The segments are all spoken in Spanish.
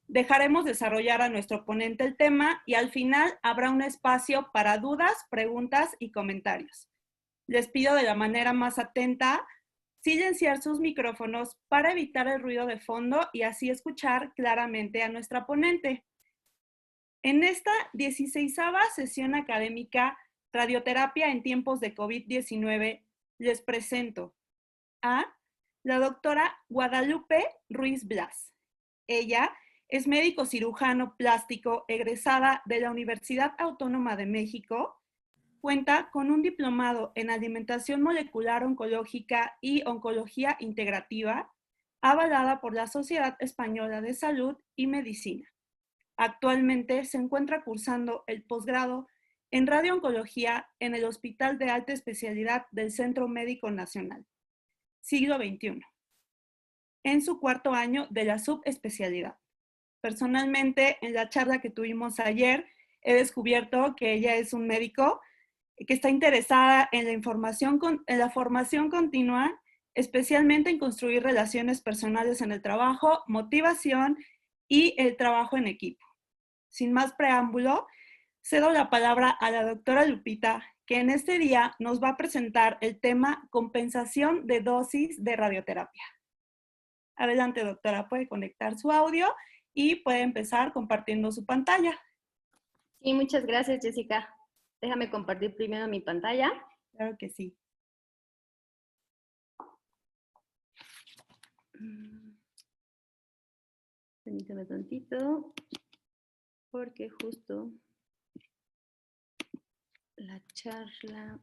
dejaremos desarrollar a nuestro ponente el tema y al final habrá un espacio para dudas, preguntas y comentarios. Les pido de la manera más atenta silenciar sus micrófonos para evitar el ruido de fondo y así escuchar claramente a nuestra ponente. En esta 16ª sesión académica Radioterapia en tiempos de COVID-19, les presento a la doctora Guadalupe Ruiz Blas. Ella es médico cirujano plástico egresada de la Universidad Autónoma de México. Cuenta con un diplomado en alimentación molecular oncológica y oncología integrativa, avalada por la Sociedad Española de Salud y Medicina. Actualmente se encuentra cursando el posgrado en radiooncología en el Hospital de Alta Especialidad del Centro Médico Nacional, siglo XXI, en su 4º año de la subespecialidad. Personalmente, en la charla que tuvimos ayer, he descubierto que ella es un médico que está interesada en la formación continua, especialmente en construir relaciones personales en el trabajo, motivación y el trabajo en equipo. Sin más preámbulo, cedo la palabra a la doctora Lupita, que en este día nos va a presentar el tema compensación de dosis de radioterapia. Adelante, doctora, puede conectar su audio y puede empezar compartiendo su pantalla. Sí, muchas gracias, Jessica. Déjame compartir primero mi pantalla. Claro que sí. Permítame tantito, porque justo la charla...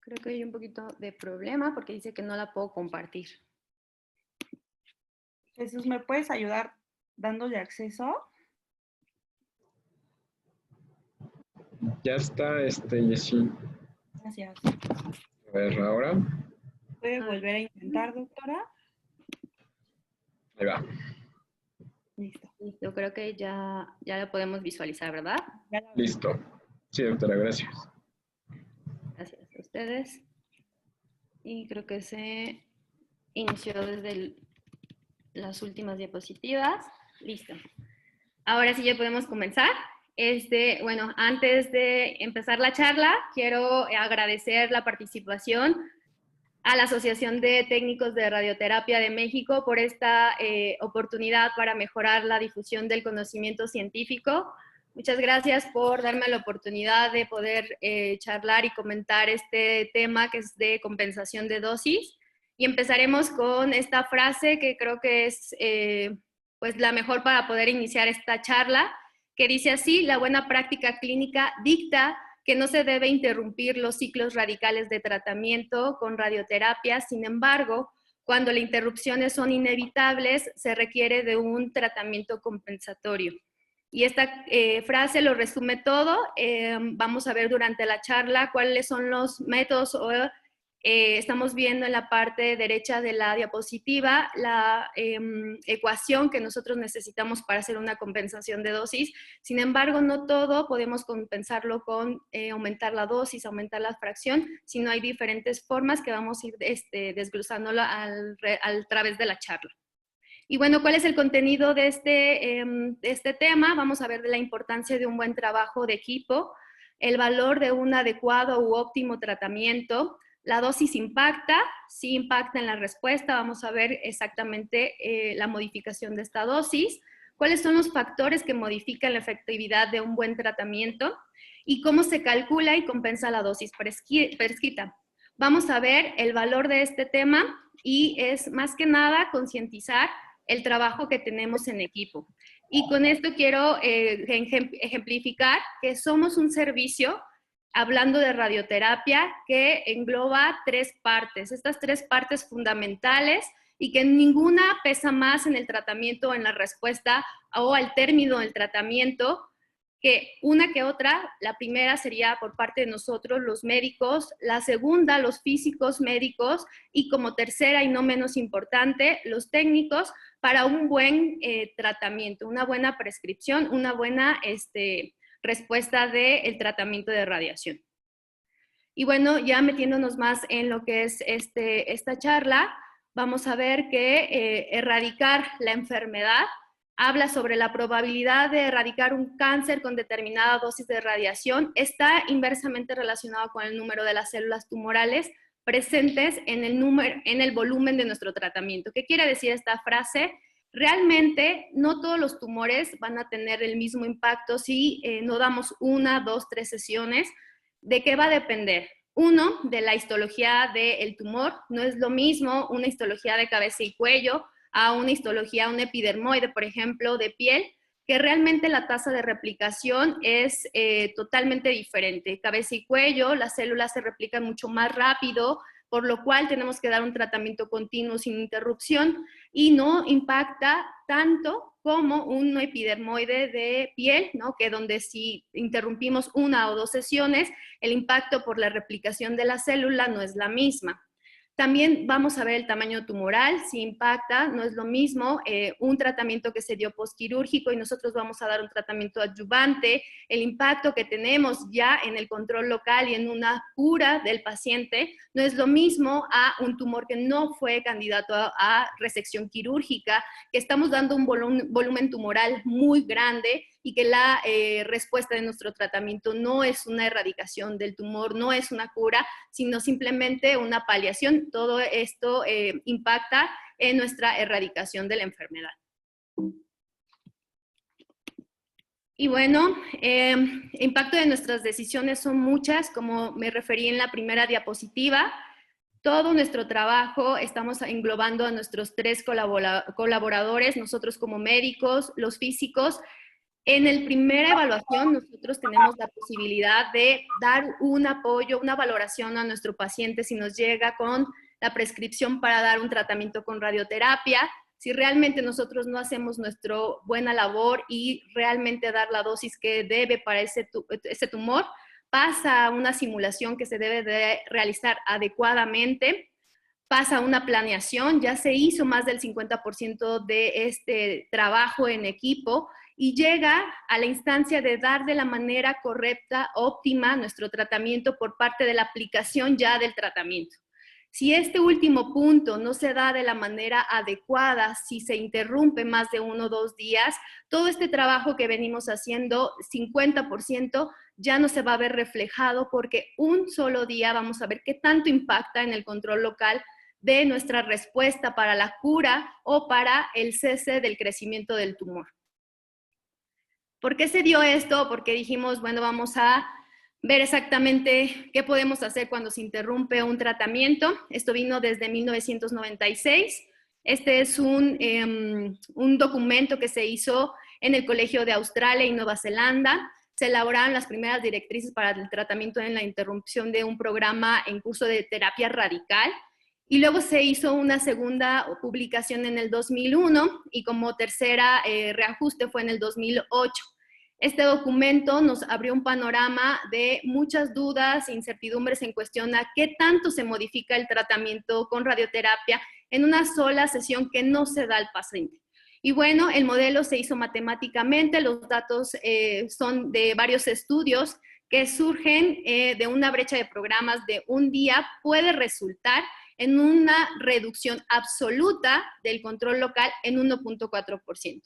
Creo que hay un poquito de problema porque dice que no la puedo compartir. Jesús, ¿me puedes ayudar dándole acceso? Ya está, Jessy. Gracias. A ver, ahora. ¿Puede volver a intentar, doctora? Ahí va. Listo. Listo, creo que ya la podemos visualizar, ¿verdad? Listo. Sí, doctora, gracias. Gracias a ustedes. Y creo que se inició desde las últimas diapositivas. Listo. Ahora sí ya podemos comenzar. Bueno, antes de empezar la charla, quiero agradecer la participación a la Asociación de Técnicos de Radioterapia de México por esta oportunidad para mejorar la difusión del conocimiento científico. Muchas gracias por darme la oportunidad de poder charlar y comentar este tema que es de compensación de dosis. Y empezaremos con esta frase que creo que es pues la mejor para poder iniciar esta charla, que dice así: la buena práctica clínica dicta que no se debe interrumpir los ciclos radicales de tratamiento con radioterapia. Sin embargo, cuando las interrupciones son inevitables, se requiere de un tratamiento compensatorio. Y esta frase lo resume todo. Vamos a ver durante la charla cuáles son los métodos. Estamos viendo en la parte derecha de la diapositiva la ecuación que nosotros necesitamos para hacer una compensación de dosis. Sin embargo, no todo podemos compensarlo con aumentar la dosis, aumentar la fracción, sino hay diferentes formas que vamos a ir desglosándolo a través de la charla. Y bueno, ¿cuál es el contenido de este tema? Vamos a ver de la importancia de un buen trabajo de equipo, el valor de un adecuado u óptimo tratamiento. La dosis impacta, sí impacta en la respuesta. Vamos a ver exactamente la modificación de esta dosis. ¿Cuáles son los factores que modifican la efectividad de un buen tratamiento? Y cómo se calcula y compensa la dosis prescrita. Vamos a ver el valor de este tema y es más que nada concientizar el trabajo que tenemos en equipo. Y con esto quiero ejemplificar que somos un servicio, hablando de radioterapia, que engloba 3 partes. Estas 3 partes fundamentales y que ninguna pesa más en el tratamiento, en la respuesta o al término del tratamiento que una que otra. La primera sería por parte de nosotros, los médicos, la segunda, los físicos médicos, y como tercera y no menos importante, los técnicos, para un buen tratamiento, una buena prescripción, una buena respuesta del tratamiento de radiación. Y bueno, ya metiéndonos más en lo que es esta charla, vamos a ver que erradicar la enfermedad habla sobre la probabilidad de erradicar un cáncer con determinada dosis de radiación. Está inversamente relacionado con el número de las células tumorales presentes en el volumen de nuestro tratamiento. ¿Qué quiere decir esta frase? Realmente no todos los tumores van a tener el mismo impacto si no damos 1, 2, 3 sesiones. ¿De qué va a depender? Uno, de la histología del tumor. No es lo mismo una histología de cabeza y cuello a una histología, un epidermoide, por ejemplo, de piel, que realmente la tasa de replicación es totalmente diferente. Cabeza y cuello, las células se replican mucho más rápido, por lo cual tenemos que dar un tratamiento continuo sin interrupción y no impacta tanto como un epidermoide de piel, ¿no? Que donde si interrumpimos 1 o 2 sesiones, el impacto por la replicación de la célula no es la misma. También vamos a ver el tamaño tumoral, si impacta, no es lo mismo un tratamiento que se dio postquirúrgico y nosotros vamos a dar un tratamiento adyuvante, el impacto que tenemos ya en el control local y en una cura del paciente, no es lo mismo a un tumor que no fue candidato a resección quirúrgica, que estamos dando un volumen tumoral muy grande y que la respuesta de nuestro tratamiento no es una erradicación del tumor, no es una cura, sino simplemente una paliación. Todo esto impacta en nuestra erradicación de la enfermedad. Y bueno, impacto de nuestras decisiones son muchas, como me referí en la primera diapositiva. Todo nuestro trabajo estamos englobando a nuestros 3 colaboradores, nosotros como médicos, los físicos. En la primera evaluación nosotros tenemos la posibilidad de dar un apoyo, una valoración a nuestro paciente si nos llega con la prescripción para dar un tratamiento con radioterapia. Si realmente nosotros no hacemos nuestra buena labor y realmente dar la dosis que debe para ese tumor, pasa a una simulación que se debe de realizar adecuadamente, pasa a una planeación, ya se hizo más del 50% de este trabajo en equipo, y llega a la instancia de dar de la manera correcta, óptima, nuestro tratamiento por parte de la aplicación ya del tratamiento. Si este último punto no se da de la manera adecuada, si se interrumpe más de 1 o 2 días, todo este trabajo que venimos haciendo, 50%, ya no se va a ver reflejado porque un solo día vamos a ver qué tanto impacta en el control local de nuestra respuesta para la cura o para el cese del crecimiento del tumor. ¿Por qué se dio esto? Porque dijimos, bueno, vamos a ver exactamente qué podemos hacer cuando se interrumpe un tratamiento. Esto vino desde 1996. Este es un documento que se hizo en el Colegio de Australia y Nueva Zelanda. Se elaboraron las primeras directrices para el tratamiento en la interrupción de un programa en curso de terapia radical. Y luego se hizo una segunda publicación en el 2001 y como tercera reajuste fue en el 2008. Este documento nos abrió un panorama de muchas dudas e incertidumbres en cuestión a qué tanto se modifica el tratamiento con radioterapia en una sola sesión que no se da al paciente. Y bueno, el modelo se hizo matemáticamente, los datos son de varios estudios que surgen de una brecha de programas de un día, puede resultar en una reducción absoluta del control local en 1.4%.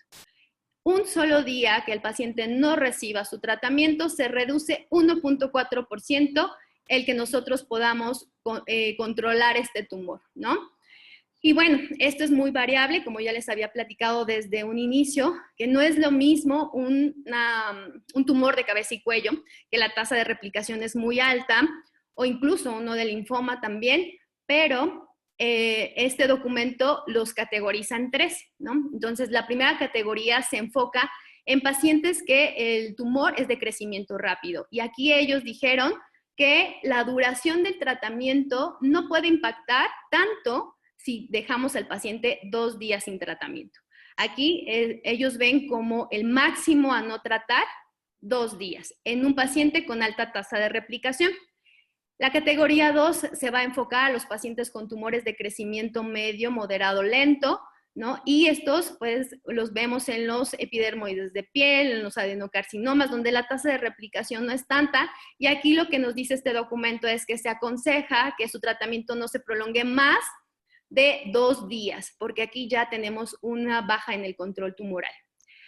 Un solo día que el paciente no reciba su tratamiento, se reduce 1.4% el que nosotros podamos controlar este tumor, ¿no? Y bueno, esto es muy variable, como ya les había platicado desde un inicio, que no es lo mismo un tumor de cabeza y cuello, que la tasa de replicación es muy alta, o incluso uno de linfoma también, pero este documento los categoriza en 3, ¿no? Entonces, la primera categoría se enfoca en pacientes que el tumor es de crecimiento rápido. Y aquí ellos dijeron que la duración del tratamiento no puede impactar tanto si dejamos al paciente 2 días sin tratamiento. Aquí ellos ven como el máximo a no tratar 2 días en un paciente con alta tasa de replicación. La categoría 2 se va a enfocar a los pacientes con tumores de crecimiento medio, moderado, lento, ¿no? Y estos, pues, los vemos en los epidermoides de piel, en los adenocarcinomas, donde la tasa de replicación no es tanta. Y aquí lo que nos dice este documento es que se aconseja que su tratamiento no se prolongue más de 2 días, porque aquí ya tenemos una baja en el control tumoral.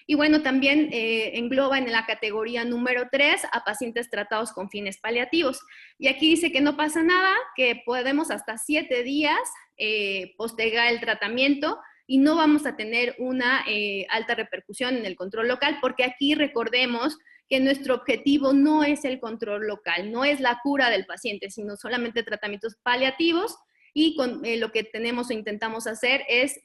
Y bueno, también engloba en la categoría número 3 a pacientes tratados con fines paliativos. Y aquí dice que no pasa nada, que podemos hasta 7 días postergar el tratamiento y no vamos a tener una alta repercusión en el control local, porque aquí recordemos que nuestro objetivo no es el control local, no es la cura del paciente, sino solamente tratamientos paliativos. Y con, lo que tenemos o intentamos hacer es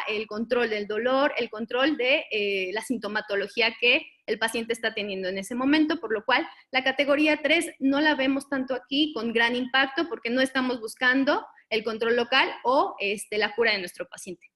el control del dolor, el control de la sintomatología que el paciente está teniendo en ese momento, por lo cual la categoría 3 no la vemos tanto aquí con gran impacto porque no estamos buscando el control local o la cura de nuestro paciente.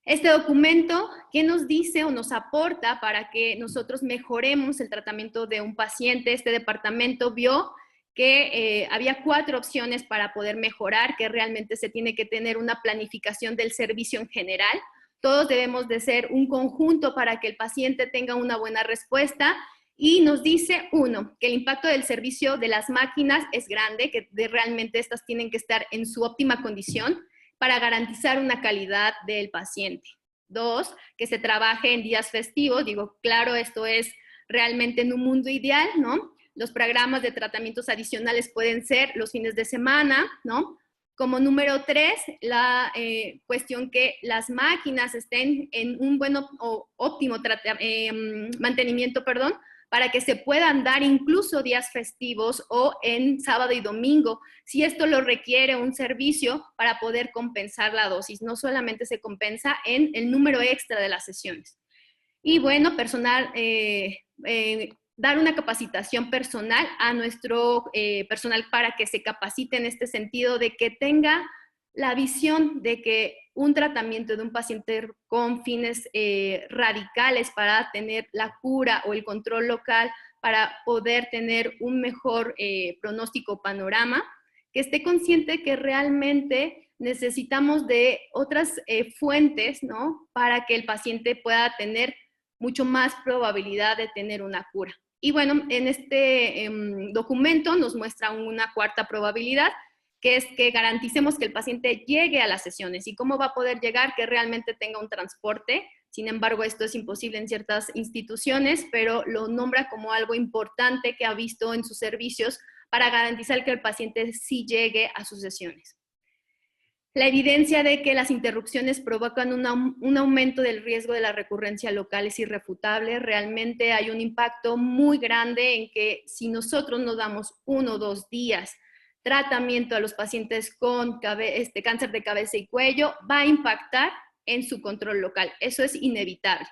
Este documento, ¿qué nos dice o nos aporta para que nosotros mejoremos el tratamiento de un paciente? Este departamento vio que había 4 opciones para poder mejorar, que realmente se tiene que tener una planificación del servicio en general. Todos debemos de ser un conjunto para que el paciente tenga una buena respuesta. Y nos dice, 1, que el impacto del servicio de las máquinas es grande, que realmente estas tienen que estar en su óptima condición para garantizar una calidad del paciente. 2, que se trabaje en días festivos. Digo, claro, esto es realmente en un mundo ideal, ¿no? Los programas de tratamientos adicionales pueden ser los fines de semana, ¿no? Como número 3, la cuestión que las máquinas estén en un buen o óptimo mantenimiento, perdón, para que se puedan dar incluso días festivos o en sábado y domingo, si esto lo requiere un servicio para poder compensar la dosis. No solamente se compensa en el número extra de las sesiones. Y bueno, dar una capacitación personal a nuestro personal para que se capacite en este sentido de que tenga la visión de que un tratamiento de un paciente con fines radicales para tener la cura o el control local, para poder tener un mejor pronóstico panorama, que esté consciente que realmente necesitamos de otras fuentes, ¿no? Para que el paciente pueda tener mucho más probabilidad de tener una cura. Y bueno, en este documento nos muestra una 4ª probabilidad, que es que garanticemos que el paciente llegue a las sesiones. ¿Y cómo va a poder llegar? Que realmente tenga un transporte. Sin embargo, esto es imposible en ciertas instituciones, pero lo nombra como algo importante que ha visto en sus servicios para garantizar que el paciente sí llegue a sus sesiones. La evidencia de que las interrupciones provocan un aumento del riesgo de la recurrencia local es irrefutable. Realmente hay un impacto muy grande en que si nosotros no damos 1 o 2 días tratamiento a los pacientes con cáncer de cabeza y cuello, va a impactar en su control local. Eso es inevitable.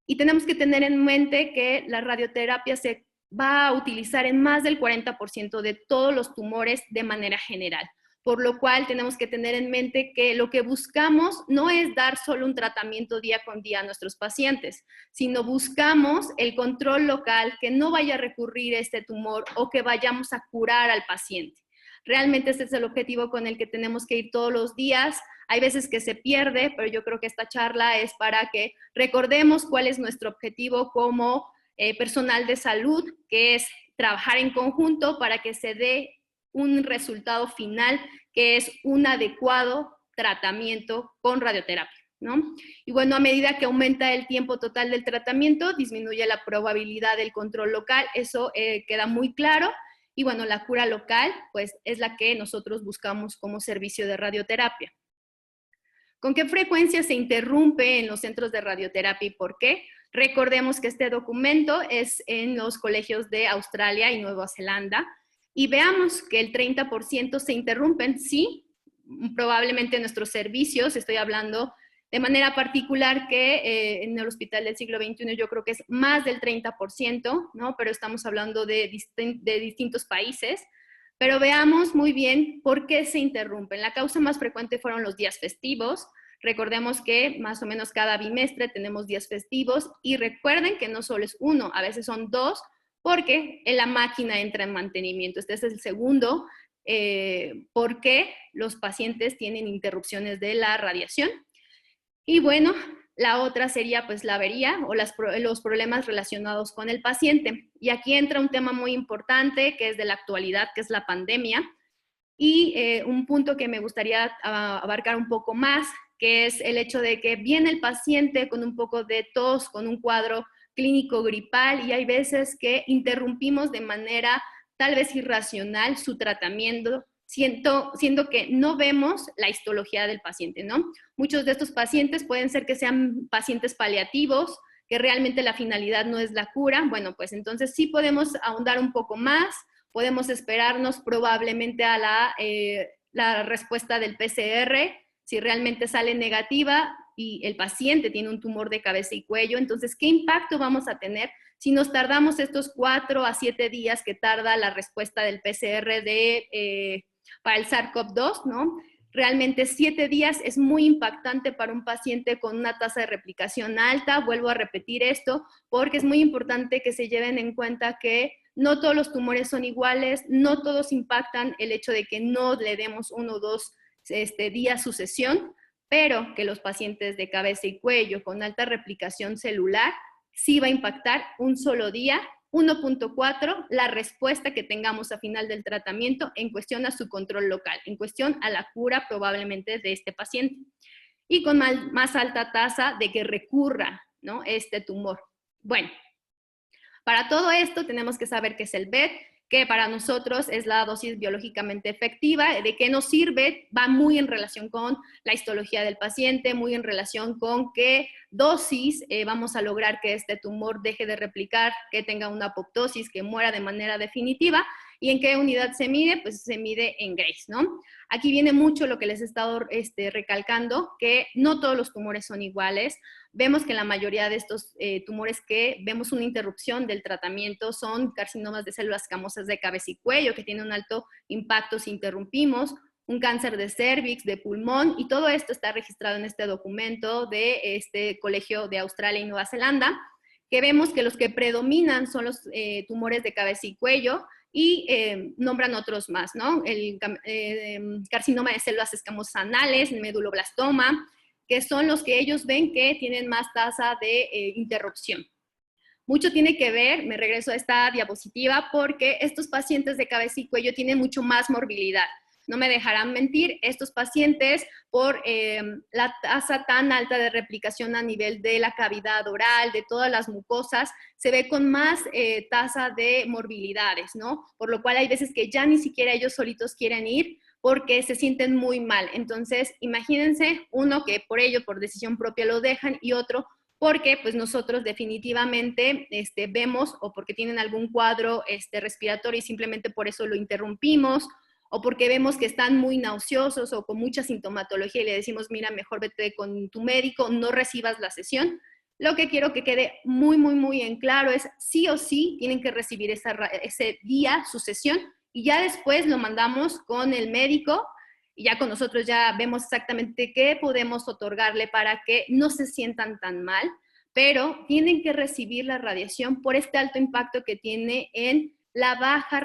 Y tenemos que tener en mente que la radioterapia se va a utilizar en más del 40% de todos los tumores de manera general. Por lo cual tenemos que tener en mente que lo que buscamos no es dar solo un tratamiento día con día a nuestros pacientes, sino buscamos el control local, que no vaya a recurrir este tumor o que vayamos a curar al paciente. Realmente este es el objetivo con el que tenemos que ir todos los días. Hay veces que se pierde, pero yo creo que esta charla es para que recordemos cuál es nuestro objetivo como personal de salud, que es trabajar en conjunto para que se dé un resultado final, que es un adecuado tratamiento con radioterapia, ¿no? Y bueno, a medida que aumenta el tiempo total del tratamiento, disminuye la probabilidad del control local. Eso queda muy claro. Y bueno, la cura local, pues, es la que nosotros buscamos como servicio de radioterapia. ¿Con qué frecuencia se interrumpe en los centros de radioterapia y por qué? Recordemos que este documento es en los colegios de Australia y Nueva Zelanda, y veamos que el 30% se interrumpen, sí, probablemente en nuestros servicios, estoy hablando de manera particular que en el Hospital del Siglo XXI yo creo que es más del 30%, ¿no? Pero estamos hablando de distintos países. Pero veamos muy bien por qué se interrumpen. La causa más frecuente fueron los días festivos, Recordemos que más o menos cada bimestre tenemos días festivos y recuerden que no solo es uno, a veces son dos, porque la máquina entra en mantenimiento. Este es el segundo por qué los pacientes tienen interrupciones de la radiación. Y bueno, la otra sería pues la avería o los problemas relacionados con el paciente. Y aquí entra un tema muy importante que es de la actualidad, que es la pandemia. Y un punto que me gustaría abarcar un poco más, que es el hecho de que viene el paciente con un poco de tos, con un cuadro clínico gripal, y hay veces que interrumpimos de manera tal vez irracional su tratamiento, siendo que no vemos la histología del paciente, ¿no? Muchos de estos pacientes pueden ser que sean pacientes paliativos, que realmente la finalidad no es la cura. Bueno, pues entonces sí podemos ahondar un poco más, podemos esperarnos probablemente a la respuesta del PCR, si realmente sale negativa y el paciente tiene un tumor de cabeza y cuello. Entonces, ¿qué impacto vamos a tener si nos tardamos estos 4 a 7 días que tarda la respuesta del PCR para el SARS-CoV-2, ¿no? Realmente 7 días es muy impactante para un paciente con una tasa de replicación alta. Vuelvo a repetir esto porque es muy importante que se lleven en cuenta que no todos los tumores son iguales, no todos impactan el hecho de que no le demos 1 o 2 días sucesión, pero que los pacientes de cabeza y cuello con alta replicación celular sí va a impactar un solo día, 1.4, la respuesta que tengamos a final del tratamiento en cuestión a su control local, en cuestión a la cura probablemente de este paciente. Y con más alta tasa de que recurra, ¿no?, este tumor. Bueno, para todo esto tenemos que saber qué es el BET, que para nosotros es la dosis biológicamente efectiva. ¿De qué nos sirve? Va muy en relación con la histología del paciente, muy en relación con qué dosis vamos a lograr que este tumor deje de replicar, que tenga una apoptosis, que muera de manera definitiva. ¿Y en qué unidad se mide? Pues se mide en Grace, ¿no? Aquí viene mucho lo que les he estado recalcando, que no todos los tumores son iguales. Vemos que la mayoría de estos tumores que vemos una interrupción del tratamiento son carcinomas de células camosas de cabeza y cuello, que tienen un alto impacto si interrumpimos, un cáncer de cérvix, de pulmón, y todo esto está registrado en este documento de este Colegio de Australia y Nueva Zelanda, que vemos que los que predominan son los tumores de cabeza y cuello, y nombran otros más, ¿no? El carcinoma de células escamosas anales, el meduloblastoma, que son los que ellos ven que tienen más tasa de interrupción. Mucho tiene que ver, me regreso a esta diapositiva, porque estos pacientes de cabeza y cuello tienen mucho más morbilidad. No me dejarán mentir, estos pacientes, por la tasa tan alta de replicación a nivel de la cavidad oral, de todas las mucosas, se ve con más tasa de morbilidades, ¿no? Por lo cual hay veces que ya ni siquiera ellos solitos quieren ir porque se sienten muy mal. Entonces, imagínense, uno que por ello, por decisión propia lo dejan, y otro porque pues nosotros definitivamente vemos, o porque tienen algún cuadro respiratorio y simplemente por eso lo interrumpimos, o porque vemos que están muy nauseosos o con mucha sintomatología y le decimos, mira, mejor vete con tu médico, no recibas la sesión. Lo que quiero que quede muy en claro es sí o sí tienen que recibir ese día su sesión, y ya después lo mandamos con el médico y ya con nosotros ya vemos exactamente qué podemos otorgarle para que no se sientan tan mal, pero tienen que recibir la radiación por este alto impacto que tiene en la baja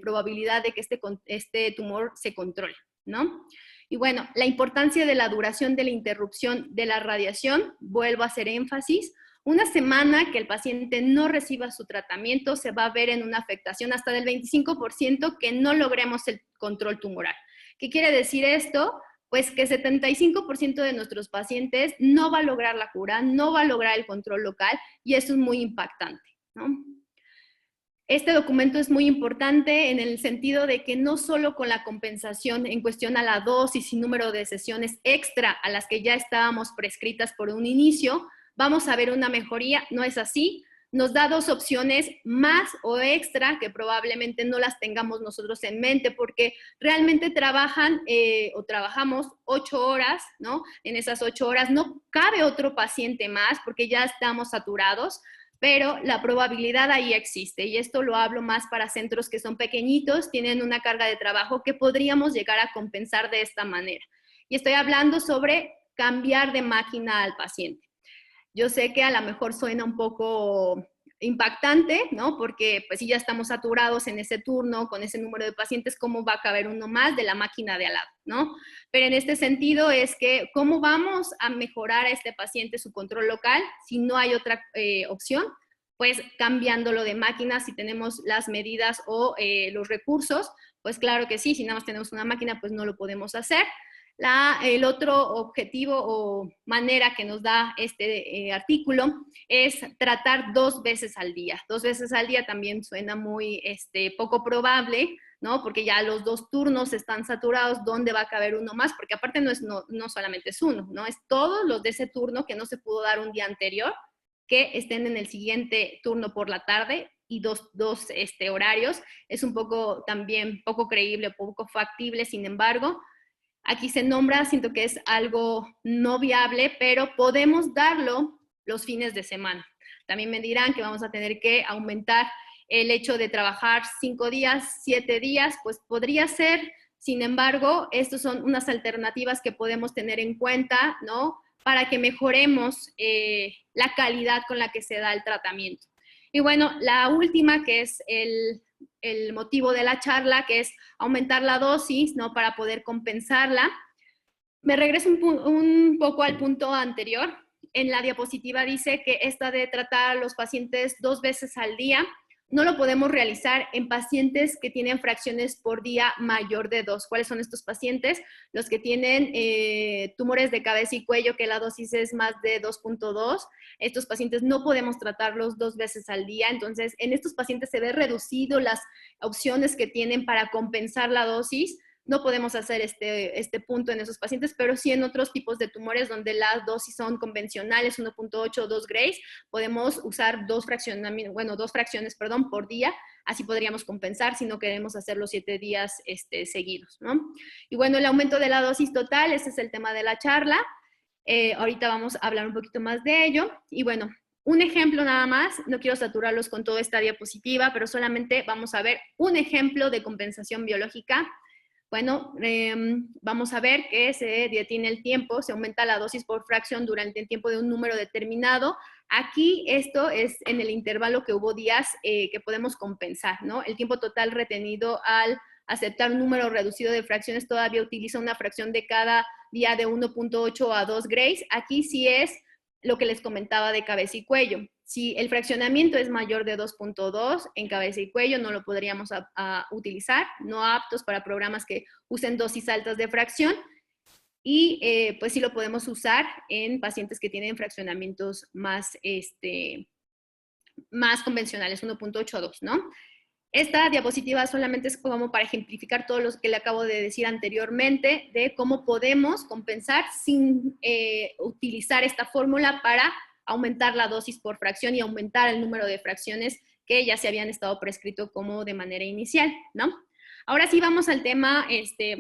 probabilidad de que este tumor se controle, ¿no? Y bueno, la importancia de la duración de la interrupción de la radiación, vuelvo a hacer énfasis, una semana que el paciente no reciba su tratamiento se va a ver en una afectación hasta del 25% que no logremos el control tumoral. ¿Qué quiere decir esto? Pues que 75% de nuestros pacientes no va a lograr la cura, no va a lograr el control local, y eso es muy impactante, ¿no? Este documento es muy importante en el sentido de que no solo con la compensación en cuestión a la dosis y número de sesiones extra a las que ya estábamos prescritas por un inicio, vamos a ver una mejoría. No es así. Nos da 2 opciones más o extra que probablemente no las tengamos nosotros en mente, porque realmente trabajamos 8 horas, ¿no? En esas 8 horas no cabe otro paciente más porque ya estamos saturados, pero la probabilidad ahí existe, y esto lo hablo más para centros que son pequeñitos, tienen una carga de trabajo que podríamos llegar a compensar de esta manera. Y estoy hablando sobre cambiar de máquina al paciente. Yo sé que a lo mejor suena un poco impactante, ¿no? Porque pues si ya estamos saturados en ese turno, con ese número de pacientes, ¿cómo va a caber uno más de la máquina de al lado, ¿no? Pero en este sentido es que, ¿cómo vamos a mejorar a este paciente su control local si no hay otra opción? Pues cambiándolo de máquina, si tenemos las medidas o los recursos, pues claro que sí, si nada más tenemos una máquina, pues no lo podemos hacer. El otro objetivo o manera que nos da este artículo es tratar 2 veces al día. 2 veces al día también suena muy poco probable, ¿no? Porque ya los 2 turnos están saturados, ¿dónde va a caber uno más? Porque aparte no solamente es uno, ¿no? Es todos los de ese turno que no se pudo dar un día anterior, que estén en el siguiente turno por la tarde, y dos horarios. Es un poco también poco creíble, poco factible. Sin embargo, aquí se nombra, siento que es algo no viable, pero podemos darlo los fines de semana. También me dirán que vamos a tener que aumentar el hecho de trabajar 5 días, 7 días, pues podría ser. Sin embargo, estas son unas alternativas que podemos tener en cuenta, ¿no? Para que mejoremos la calidad con la que se da el tratamiento. Y bueno, la última, que es el motivo de la charla, que es aumentar la dosis, ¿no? Para poder compensarla. Me regreso un poco al punto anterior. En la diapositiva dice que esta de tratar a los pacientes 2 veces al día, no lo podemos realizar en pacientes que tienen fracciones por día mayor de 2. ¿Cuáles son estos pacientes? Los que tienen tumores de cabeza y cuello, que la dosis es más de 2.2. Estos pacientes no podemos tratarlos 2 veces al día. Entonces, en estos pacientes se ve reducido las opciones que tienen para compensar la dosis. No podemos hacer este punto en esos pacientes, pero sí en otros tipos de tumores donde las dosis son convencionales, 1.8 o 2 grays, podemos usar 2 fracciones por día. Así podríamos compensar si no queremos hacer los 7 días seguidos, ¿no? Y bueno, el aumento de la dosis total, ese es el tema de la charla. Ahorita vamos a hablar un poquito más de ello. Y bueno, un ejemplo nada más, no quiero saturarlos con toda esta diapositiva, pero solamente vamos a ver un ejemplo de compensación biológica. Bueno, vamos a ver que se detiene el tiempo, se aumenta la dosis por fracción durante el tiempo de un número determinado. Aquí esto es en el intervalo que hubo días que podemos compensar, ¿no? El tiempo total retenido al aceptar un número reducido de fracciones todavía utiliza una fracción de cada día de 1.8 a 2 grays. Aquí sí es lo que les comentaba de cabeza y cuello. Si el fraccionamiento es mayor de 2.2 en cabeza y cuello, no lo podríamos utilizar, no aptos para programas que usen dosis altas de fracción, y pues sí lo podemos usar en pacientes que tienen fraccionamientos más convencionales, 1.8 a 2, ¿no? Esta diapositiva solamente es como para ejemplificar todo lo que le acabo de decir anteriormente, de cómo podemos compensar sin utilizar esta fórmula para aumentar la dosis por fracción y aumentar el número de fracciones que ya se habían estado prescrito como de manera inicial, ¿no? Ahora sí vamos al tema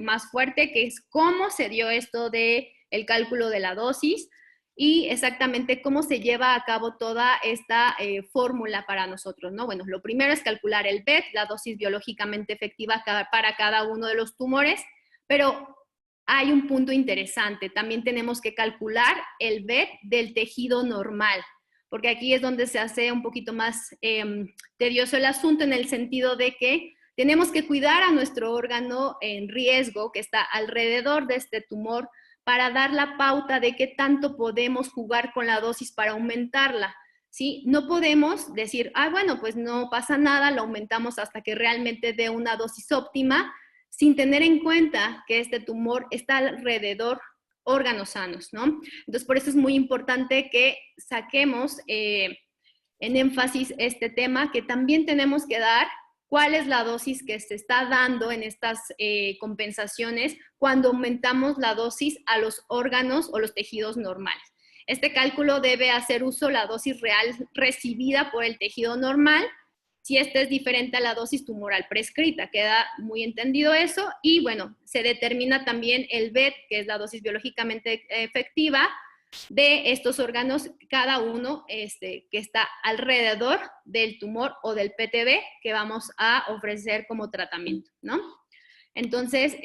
más fuerte, que es cómo se dio esto del cálculo de la dosis y exactamente cómo se lleva a cabo toda esta fórmula para nosotros, ¿no? Bueno, lo primero es calcular el BET, la dosis biológicamente efectiva para cada uno de los tumores, pero hay un punto interesante. También tenemos que calcular el BET del tejido normal, porque aquí es donde se hace un poquito más tedioso el asunto, en el sentido de que tenemos que cuidar a nuestro órgano en riesgo que está alrededor de este tumor para dar la pauta de qué tanto podemos jugar con la dosis para aumentarla, ¿sí? No podemos decir, bueno, pues no pasa nada, lo aumentamos hasta que realmente dé una dosis óptima, sin tener en cuenta que este tumor está alrededor órganos sanos, ¿no? Entonces, por eso es muy importante que saquemos en énfasis este tema, que también tenemos que dar cuál es la dosis que se está dando en estas compensaciones cuando aumentamos la dosis a los órganos o los tejidos normales. Este cálculo debe hacer uso la dosis real recibida por el tejido normal, si esta es diferente a la dosis tumoral prescrita. Queda muy entendido eso. Y bueno, se determina también el BET, que es la dosis biológicamente efectiva de estos órganos, cada uno que está alrededor del tumor o del PTB que vamos a ofrecer como tratamiento, ¿no? Entonces,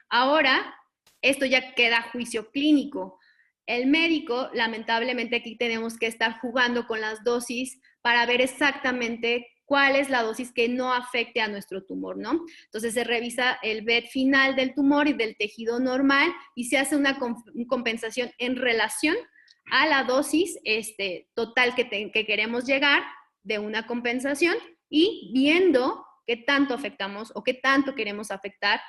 ahora esto ya queda a juicio clínico. El médico, lamentablemente aquí tenemos que estar jugando con las dosis para ver exactamente cuál es la dosis que no afecte a nuestro tumor, ¿no? Entonces se revisa el BET final del tumor y del tejido normal y se hace una compensación en relación a la dosis total que queremos llegar de una compensación y viendo qué tanto afectamos o qué tanto queremos afectar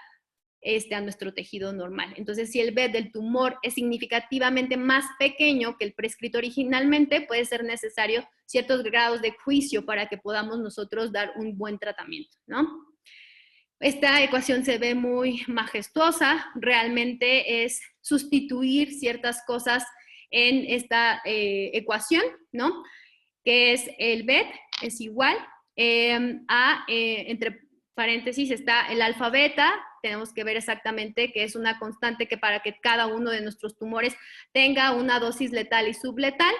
a nuestro tejido normal. Entonces, si el BET del tumor es significativamente más pequeño que el prescrito originalmente, puede ser necesario ciertos grados de juicio para que podamos nosotros dar un buen tratamiento, ¿no? Esta ecuación se ve muy majestuosa, realmente es sustituir ciertas cosas en esta ecuación, ¿no? Que es el BET, es igual entre paréntesis está el alfa beta, tenemos que ver exactamente que es una constante que para que cada uno de nuestros tumores tenga una dosis letal y subletal.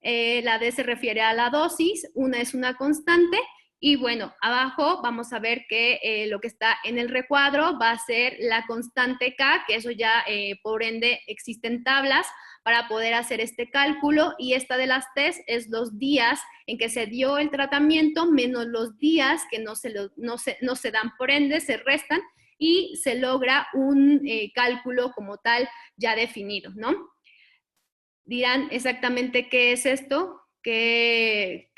La D se refiere a la dosis, una es una constante, y bueno, abajo vamos a ver que lo que está en el recuadro va a ser la constante K, que eso ya por ende existen tablas para poder hacer este cálculo, y esta de las T's es los días en que se dio el tratamiento menos los días que no se dan, por ende se restan y se logra un cálculo como tal ya definido, ¿no? Dirán exactamente qué es esto, qué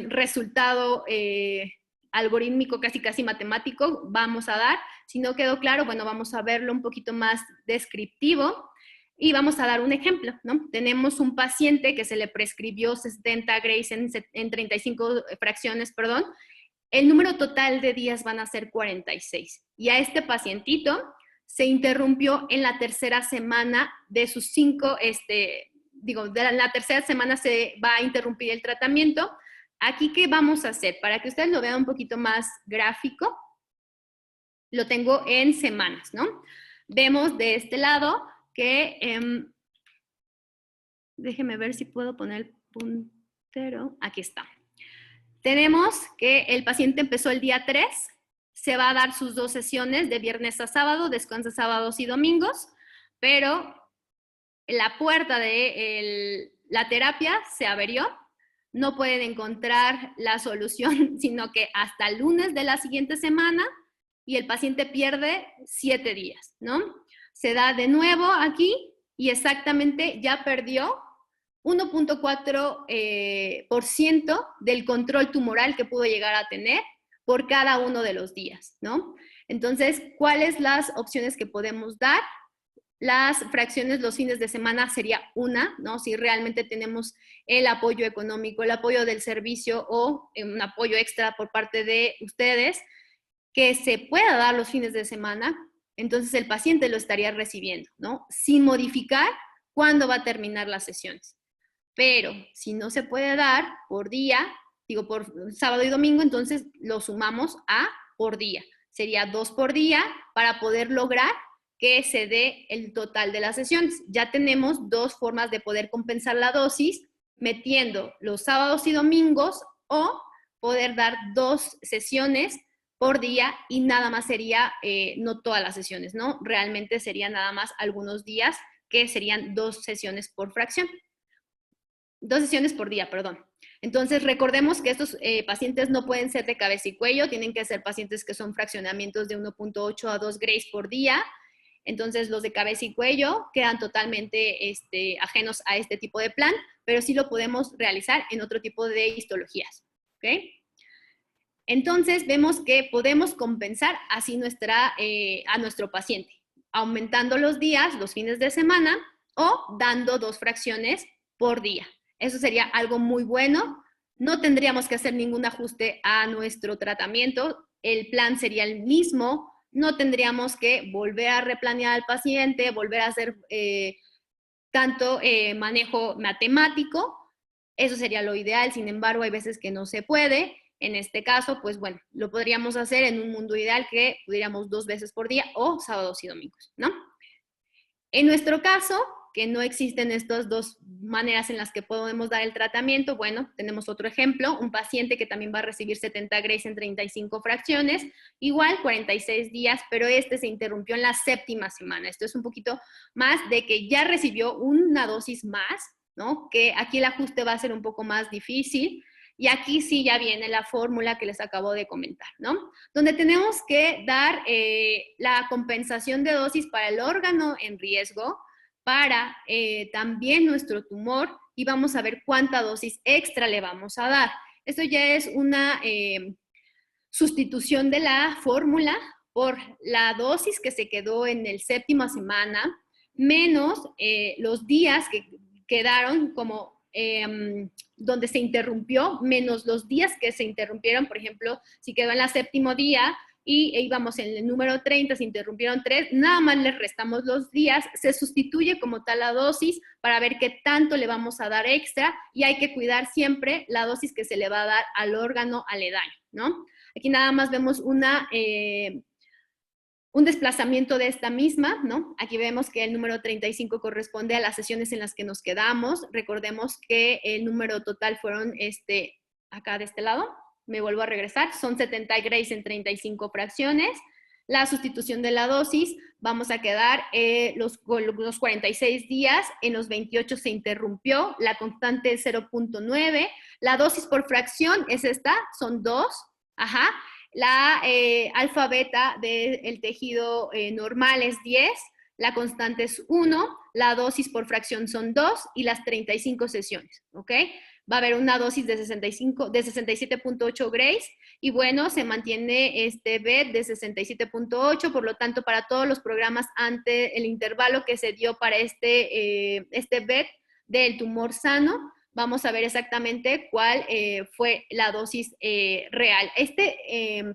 resultado algorítmico, casi matemático vamos a dar. Si no quedó claro, bueno, vamos a verlo un poquito más descriptivo. Y vamos a dar un ejemplo, ¿no? Tenemos un paciente que se le prescribió 70 Grays en 35 fracciones, perdón. El número total de días van a ser 46. Y a este pacientito se interrumpió en la tercera semana de sus 5, de la tercera semana se va a interrumpir el tratamiento. Aquí, ¿qué vamos a hacer? Para que ustedes lo vean un poquito más gráfico, lo tengo en semanas, ¿no? Vemos de este lado que, déjenme ver si puedo poner el puntero, aquí está. Tenemos que el paciente empezó el día 3, se va a dar sus 2 sesiones de viernes a sábado, descansa sábados y domingos, pero la puerta de la terapia se averió, no pueden encontrar la solución, sino que hasta el lunes de la siguiente semana, y el paciente pierde 7 días, ¿no? Se da de nuevo aquí y exactamente ya perdió 1.4% del control tumoral que pudo llegar a tener por cada uno de los días, ¿no? Entonces, ¿cuáles las opciones que podemos dar? Las fracciones los fines de semana sería una, ¿no? Si realmente tenemos el apoyo económico, el apoyo del servicio o un apoyo extra por parte de ustedes que se pueda dar los fines de semana, entonces el paciente lo estaría recibiendo, ¿no? Sin modificar cuándo va a terminar las sesiones. Pero si no se puede dar por día, por sábado y domingo, entonces lo sumamos a por día. Sería 2 por día para poder lograr que se dé el total de las sesiones. Ya tenemos 2 formas de poder compensar la dosis, metiendo los sábados y domingos o poder dar 2 sesiones por día y nada más sería, no todas las sesiones, ¿no? Realmente serían nada más algunos días que serían 2 sesiones por fracción. 2 sesiones por día, perdón. Entonces, recordemos que estos pacientes no pueden ser de cabeza y cuello, tienen que ser pacientes que son fraccionamientos de 1.8 a 2 Grays por día. Entonces, los de cabeza y cuello quedan totalmente ajenos a este tipo de plan, pero sí lo podemos realizar en otro tipo de histologías, ¿ok? Entonces, vemos que podemos compensar así a nuestro paciente, aumentando los días, los fines de semana, o dando 2 fracciones por día. Eso sería algo muy bueno. No tendríamos que hacer ningún ajuste a nuestro tratamiento. El plan sería el mismo. No tendríamos que volver a replanear al paciente, volver a hacer tanto manejo matemático. Eso sería lo ideal. Sin embargo, hay veces que no se puede. En este caso, pues bueno, lo podríamos hacer en un mundo ideal que pudiéramos 2 veces por día o sábados y domingos, ¿no? En nuestro caso, que no existen estas dos maneras en las que podemos dar el tratamiento. Bueno, tenemos otro ejemplo, un paciente que también va a recibir 70 grays en 35 fracciones, igual 46 días, pero este se interrumpió en la 7ª semana. Esto es un poquito más de que ya recibió una dosis más, ¿no? Que aquí el ajuste va a ser un poco más difícil. Y aquí sí ya viene la fórmula que les acabo de comentar, ¿no? Donde tenemos que dar la compensación de dosis para el órgano en riesgo, para también nuestro tumor, y vamos a ver cuánta dosis extra le vamos a dar. Esto ya es una sustitución de la fórmula por la dosis que se quedó en el 7ª semana, menos los días que quedaron como donde se interrumpió, menos los días que se interrumpieron. Por ejemplo, si quedó en el 7º día y íbamos en el número 30, se interrumpieron 3, nada más le restamos los días, se sustituye como tal la dosis para ver qué tanto le vamos a dar extra, y hay que cuidar siempre la dosis que se le va a dar al órgano aledaño, ¿no? Aquí nada más vemos un desplazamiento de esta misma, ¿no? Aquí vemos que el número 35 corresponde a las sesiones en las que nos quedamos. Recordemos que el número total fueron acá de este lado. Me vuelvo a regresar. Son 70 grays en 35 fracciones. La sustitución de la dosis, vamos a quedar los 46 días, en los 28 se interrumpió, la constante es 0.9, la dosis por fracción es esta, son 2, ajá. La alfa beta del tejido normal es 10, la constante es 1, la dosis por fracción son 2 y las 35 sesiones, ¿ok? Va a haber una dosis de 67.8 grays y bueno, se mantiene este BET de 67.8, por lo tanto, para todos los programas ante el intervalo que se dio para este BET del tumor sano, vamos a ver exactamente cuál fue la dosis real.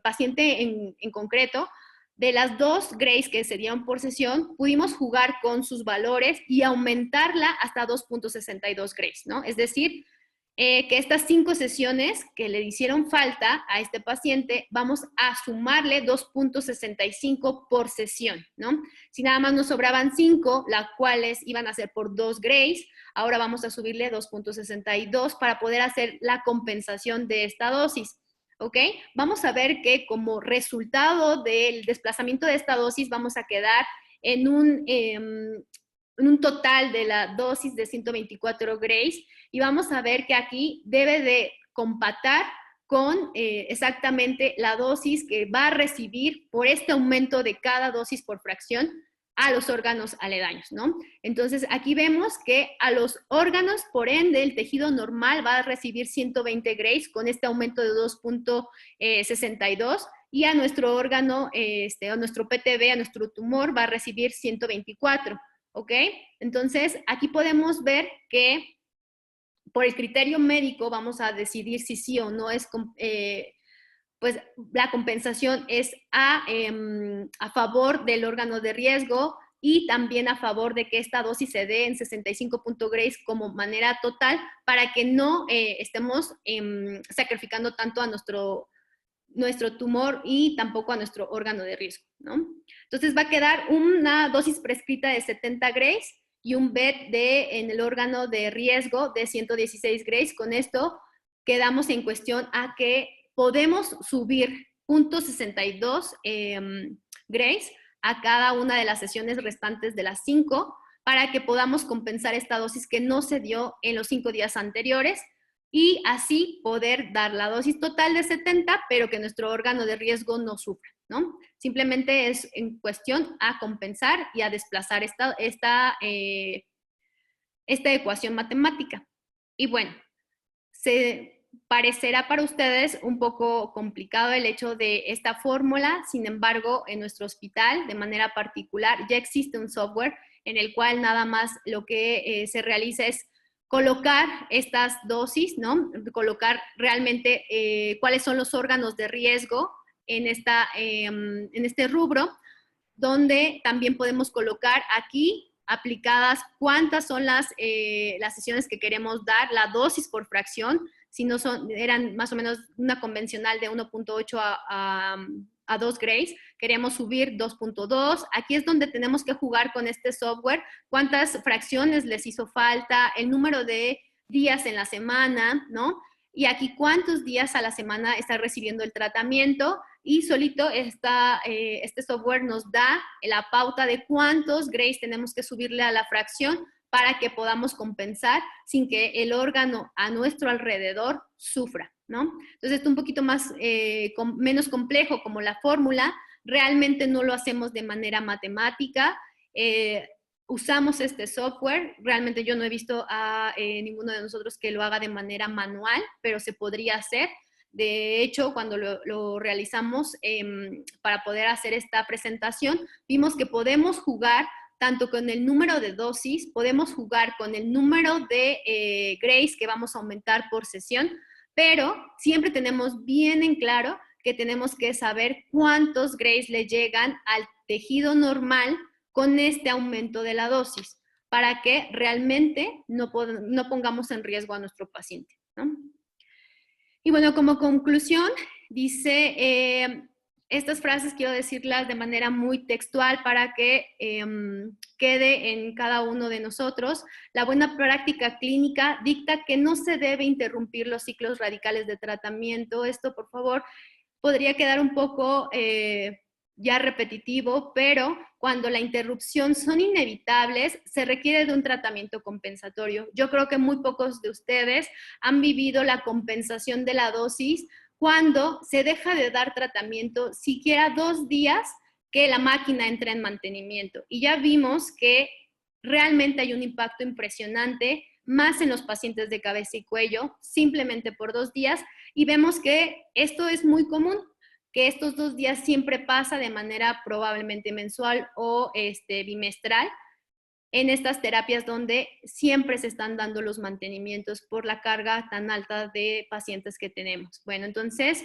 Paciente en concreto, de las 2 grays que se dieron por sesión, pudimos jugar con sus valores y aumentarla hasta 2.62 grays, ¿no? Es decir, que estas 5 sesiones que le hicieron falta a este paciente, vamos a sumarle 2.65 por sesión, ¿no? Si nada más nos sobraban 5, las cuales iban a ser por 2 grays, ahora vamos a subirle 2.62 para poder hacer la compensación de esta dosis, ¿ok? Vamos a ver que como resultado del desplazamiento de esta dosis vamos a quedar en un total de la dosis de 124 grays, y vamos a ver que aquí debe de compatar con exactamente la dosis que va a recibir por este aumento de cada dosis por fracción a los órganos aledaños, ¿no? Entonces, aquí vemos que a los órganos, por ende, el tejido normal va a recibir 120 grays con este aumento de 2.62, y a nuestro órgano, a nuestro PTB, a nuestro tumor, va a recibir 124, ¿ok? Entonces, aquí podemos ver que por el criterio médico vamos a decidir si sí o no es, pues la compensación es a favor del órgano de riesgo, y también a favor de que esta dosis se dé en 65 grays como manera total, para que no estemos sacrificando tanto a nuestro tumor y tampoco a nuestro órgano de riesgo, ¿no? Entonces va a quedar una dosis prescrita de 70 grays y un BET en el órgano de riesgo de 116 grays. Con esto quedamos en cuestión a que podemos subir 0.62 grays a cada una de las sesiones restantes de las 5 para que podamos compensar esta dosis que no se dio en los 5 días anteriores, y así poder dar la dosis total de 70, pero que nuestro órgano de riesgo no sufra, ¿no? Simplemente es en cuestión a compensar y a desplazar esta ecuación matemática. Y bueno, se parecerá para ustedes un poco complicado el hecho de esta fórmula. Sin embargo, en nuestro hospital, de manera particular, ya existe un software en el cual nada más lo que se realiza es colocar estas dosis, ¿no? Colocar realmente cuáles son los órganos de riesgo en este rubro, donde también podemos colocar aquí aplicadas cuántas son las sesiones que queremos dar, la dosis por fracción, si no eran más o menos una convencional de 1.8 a 2 grays, queremos subir 2.2. Aquí es donde tenemos que jugar con este software, cuántas fracciones les hizo falta, el número de días en la semana, ¿no? Y aquí cuántos días a la semana está recibiendo el tratamiento, y solito este software nos da la pauta de cuántos grays tenemos que subirle a la fracción para que podamos compensar sin que el órgano a nuestro alrededor sufra, ¿no? Entonces, esto es un poquito más, menos complejo como la fórmula. Realmente no lo hacemos de manera matemática. Usamos este software. Realmente yo no he visto a ninguno de nosotros que lo haga de manera manual, pero se podría hacer. De hecho, cuando lo realizamos para poder hacer esta presentación, vimos que podemos jugar tanto con el número de dosis, podemos jugar con el número de grays que vamos a aumentar por sesión, pero siempre tenemos bien en claro que tenemos que saber cuántos grays le llegan al tejido normal con este aumento de la dosis, para que realmente no pongamos en riesgo a nuestro paciente, ¿no? Y bueno, como conclusión, dice, estas frases quiero decirlas de manera muy textual para que quede en cada uno de nosotros. La buena práctica clínica dicta que no se debe interrumpir los ciclos radicales de tratamiento. Esto, por favor, podría quedar un poco ya repetitivo, pero cuando la interrupción son inevitables, se requiere de un tratamiento compensatorio. Yo creo que muy pocos de ustedes han vivido la compensación de la dosis cuando se deja de dar tratamiento siquiera 2 días que la máquina entra en mantenimiento. Y ya vimos que realmente hay un impacto impresionante, más en los pacientes de cabeza y cuello, simplemente por 2 días, y vemos que esto es muy común, que estos 2 días siempre pasa de manera probablemente mensual o bimestral en estas terapias donde siempre se están dando los mantenimientos por la carga tan alta de pacientes que tenemos. Bueno, entonces,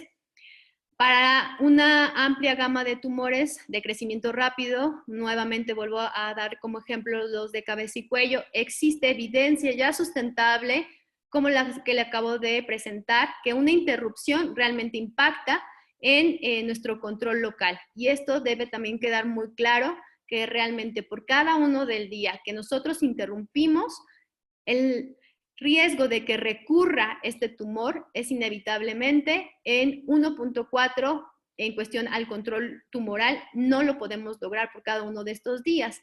para una amplia gama de tumores de crecimiento rápido, nuevamente vuelvo a dar como ejemplo los de cabeza y cuello, existe evidencia ya sustentable, como la que le acabo de presentar, que una interrupción realmente impacta en nuestro control local. Y esto debe también quedar muy claro, que realmente por cada uno del día que nosotros interrumpimos, el riesgo de que recurra este tumor es inevitablemente en 1.4 en cuestión al control tumoral. No lo podemos lograr por cada uno de estos días.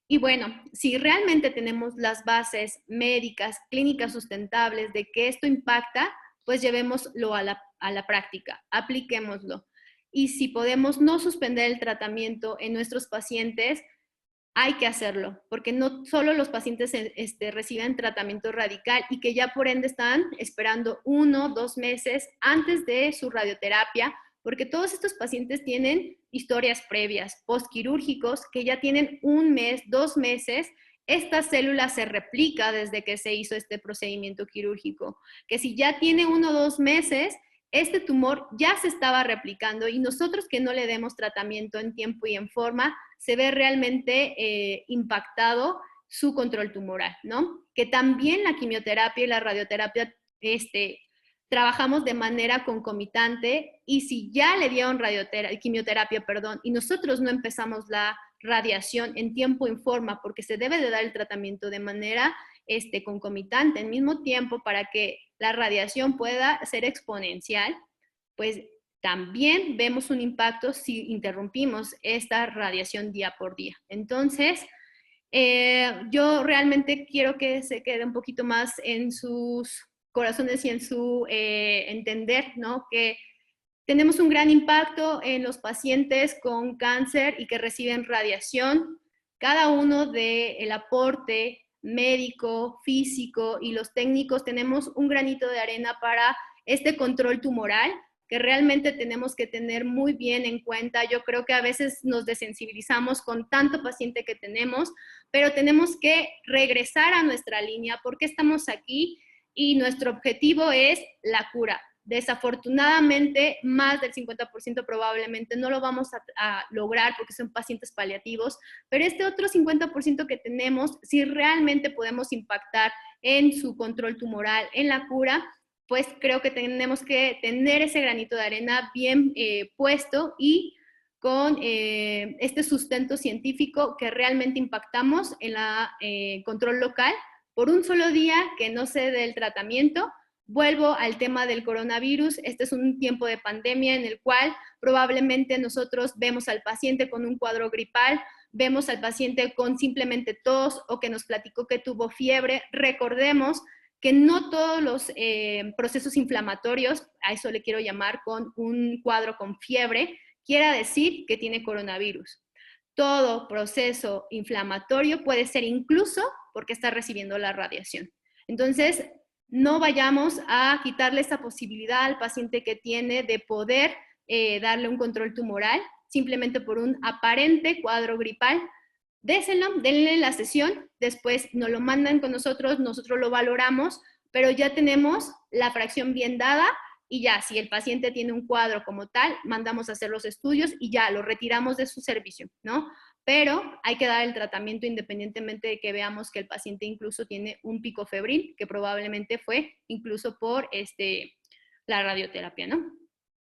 Y bueno, si realmente tenemos las bases médicas, clínicas sustentables de que esto impacta, pues llevémoslo a la práctica, apliquémoslo. Y si podemos no suspender el tratamiento en nuestros pacientes, hay que hacerlo, porque no solo los pacientes reciben tratamiento radical y que ya por ende están esperando 1 o 2 meses antes de su radioterapia, porque todos estos pacientes tienen historias previas, postquirúrgicos, que ya tienen 1 mes, 2 meses. Esta célula se replica desde que se hizo este procedimiento quirúrgico, que si ya tiene 1 o 2 meses, este tumor ya se estaba replicando y nosotros que no le demos tratamiento en tiempo y en forma, se ve realmente impactado su control tumoral, ¿no? Que también la quimioterapia y la radioterapia trabajamos de manera concomitante, y si ya le dieron quimioterapia, y nosotros no empezamos la radiación en tiempo y en forma, porque se debe de dar el tratamiento de manera concomitante al mismo tiempo para que la radiación pueda ser exponencial, pues también vemos un impacto si interrumpimos esta radiación día por día. Entonces, yo realmente quiero que se quede un poquito más en sus corazones y en su entender, ¿no? Que tenemos un gran impacto en los pacientes con cáncer y que reciben radiación. Cada uno del aporte médico, físico y los técnicos tenemos un granito de arena para este control tumoral, que realmente tenemos que tener muy bien en cuenta. Yo creo que a veces nos desensibilizamos con tanto paciente que tenemos, pero tenemos que regresar a nuestra línea porque estamos aquí y nuestro objetivo es la cura. Desafortunadamente, más del 50% probablemente no lo vamos a lograr porque son pacientes paliativos, pero este otro 50% que tenemos, si realmente podemos impactar en su control tumoral, en la cura, pues creo que tenemos que tener ese granito de arena bien puesto y con este sustento científico que realmente impactamos en la control local por un solo día que no se dé el tratamiento. Vuelvo al tema del coronavirus. Este es un tiempo de pandemia en el cual probablemente nosotros vemos al paciente con un cuadro gripal, vemos al paciente con simplemente tos o que nos platicó que tuvo fiebre. Recordemos que no todos los procesos inflamatorios, a eso le quiero llamar con un cuadro con fiebre, quiera decir que tiene coronavirus. Todo proceso inflamatorio puede ser incluso porque está recibiendo la radiación. Entonces, no vayamos a quitarle esta posibilidad al paciente que tiene de poder darle un control tumoral simplemente por un aparente cuadro gripal. Denle la sesión, después nos lo mandan con nosotros lo valoramos, pero ya tenemos la fracción bien dada y ya, si el paciente tiene un cuadro como tal, mandamos a hacer los estudios y ya lo retiramos de su servicio, ¿no? Pero hay que dar el tratamiento independientemente de que veamos que el paciente incluso tiene un pico febril, que probablemente fue incluso por la radioterapia, ¿no?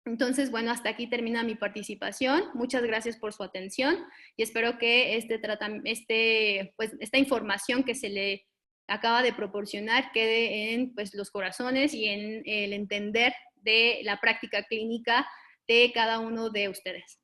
Entonces, bueno, hasta aquí termina mi participación. Muchas gracias por su atención y espero que esta información que se le acaba de proporcionar quede en pues, los corazones y en el entender de la práctica clínica de cada uno de ustedes.